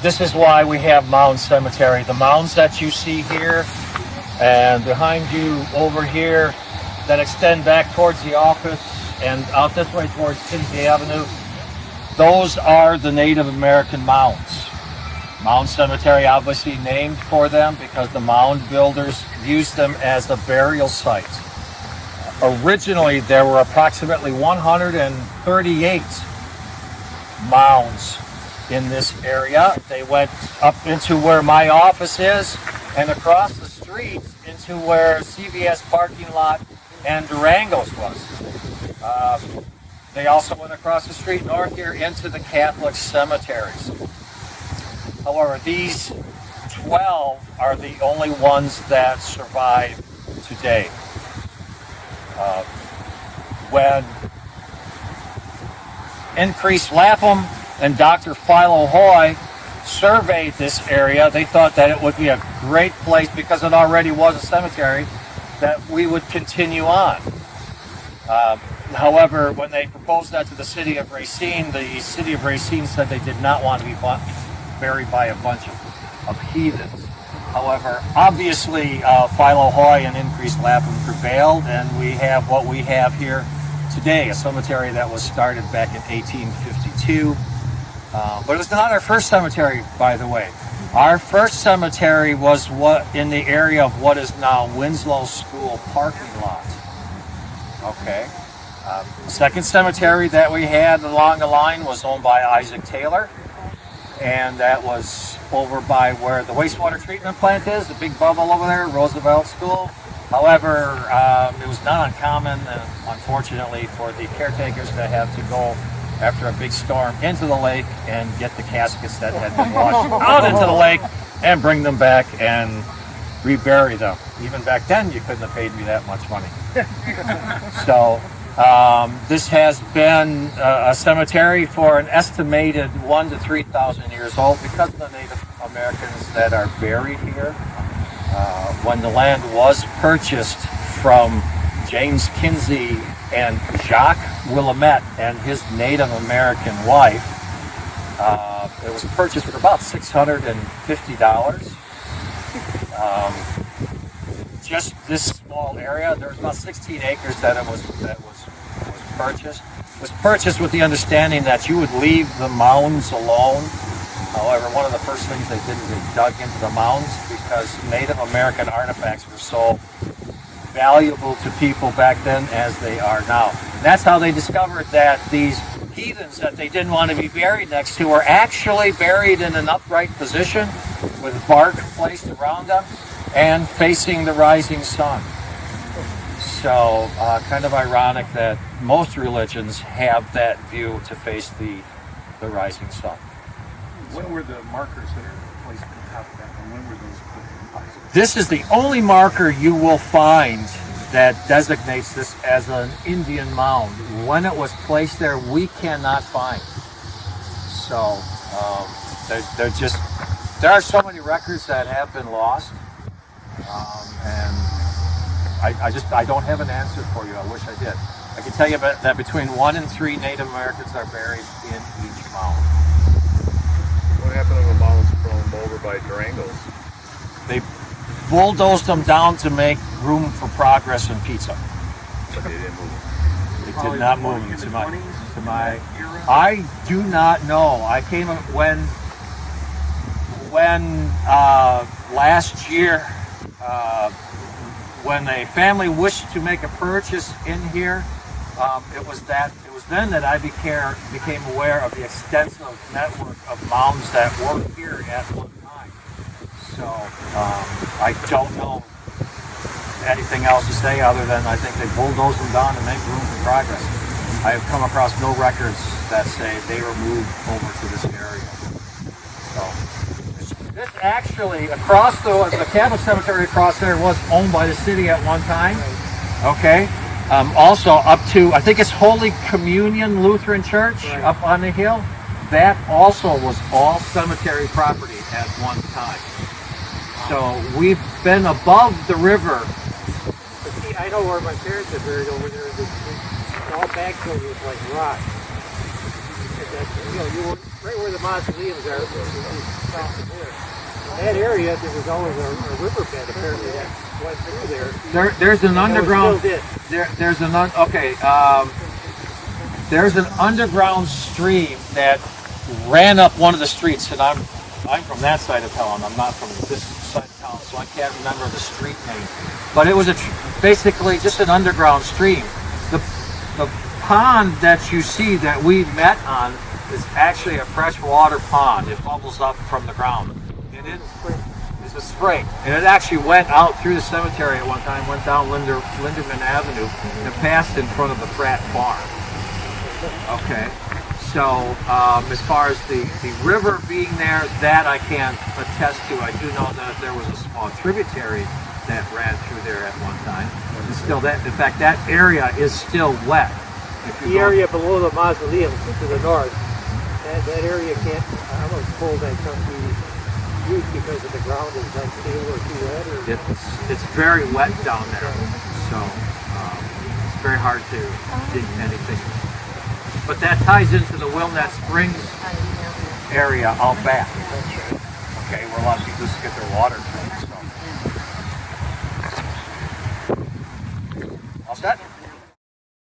this is why we have Mound Cemetery. The mounds that you see here and behind you over here that extend back towards the office and out this way towards Kinsey Avenue, those are the Native American mounds. Mound Cemetery obviously named for them because the mound builders used them as a burial site. Originally, there were approximately 138 mounds in this area. They went up into where my office is and across the street into where CVS parking lot and Durango's was. They also went across the street north here into the Catholic cemeteries. However, these 12 are the only ones that survive today. When Increase Lapham and Dr. Philo Hoy surveyed this area, they thought that it would be a great place, because it already was a cemetery, that we would continue on. However, when they proposed that to the city of Racine, the city of Racine said they did not want to be buried by a bunch of heathens. However, obviously, Philo Hoy and Increase Lapham prevailed, and we have what we have here today, a cemetery that was started back in 1852. But it's not our first cemetery, by the way. Our first cemetery was in the area of what is now Winslow School parking lot. Okay. The second cemetery that we had along the line was owned by Isaac Taylor, and that was over by where the wastewater treatment plant is, the big bubble over there, Roosevelt School. However, it was not uncommon, unfortunately, for the caretakers to have to go after a big storm into the lake and get the caskets that had been washed out into the lake and bring them back and rebury them. Even back then, you couldn't have paid me that much money. So this has been a cemetery for an estimated 1,000 to 3,000 years old because of the Native Americans that are buried here. When the land was purchased from James Kinsey and Jacques Willamette and his Native American wife, it was purchased for about $650. Just this small area, there was about 16 acres that was purchased. It was purchased with the understanding that you would leave the mounds alone. However, one of the first things they did is they dug into the mounds because Native American artifacts were so valuable to people back then as they are now. And that's how they discovered that these heathens that they didn't want to be buried next to were actually buried in an upright position with bark placed around them and facing the rising sun. So kind of ironic that most religions have that view to face the rising sun. When were the markers that are placed on top of that, and when were those put in? This is the only marker you will find that designates this as an Indian mound. When it was placed there, we cannot find. So there are so many records that have been lost, and I don't have an answer for you. I wish I did. I can tell you that between 1 and 3 Native Americans are buried in each mound. What happened to the mounds thrown over by Durango's? They bulldozed them down to make room for progress and pizza. But they didn't move them. They did not move them to my. I do not know. I came when last year when a family wished to make a purchase in here. It was then that I became aware of the extensive network of mounds that were here at one time. So I don't know anything else to say other than I think they bulldozed them down to make room for progress. I have come across no records that say they were moved over to this area. So this actually across the Catholic cemetery across there was owned by the city at one time. Okay. Also up to, I think it's Holy Communion Lutheran Church up on the hill. That also was all cemetery property at one time. So we've been above the river. But see, I know where my parents are buried over there. It's all backfilled with like rock. You right where the mausoleums are, south of there. In that area, there was always a riverbed apparently that went through there. There's an underground. Still did. There's an there's an underground stream that ran up one of the streets, and I'm from that side of town. I'm not from this side of town, so I can't remember the street name. But it was basically just an underground stream. The pond that you see that we met on is actually a freshwater pond. It bubbles up from the ground. And it is a spring. And it actually went out through the cemetery at one time, went down Linderman Avenue, and passed in front of the Pratt Farm. Okay. So as far as the river being there, that I can't attest to. I do know that there was a small tributary that ran through there at one time. And still, in fact, that area is still wet. The area below the mausoleum to the north, that area can't, I was told that can't be used because of the ground is unstable or too wet. Or it's very wet down there, so it's very hard to dig anything. But that ties into the Wilnet Springs area out back. Okay, where a lot of people just get their water from. So. All set?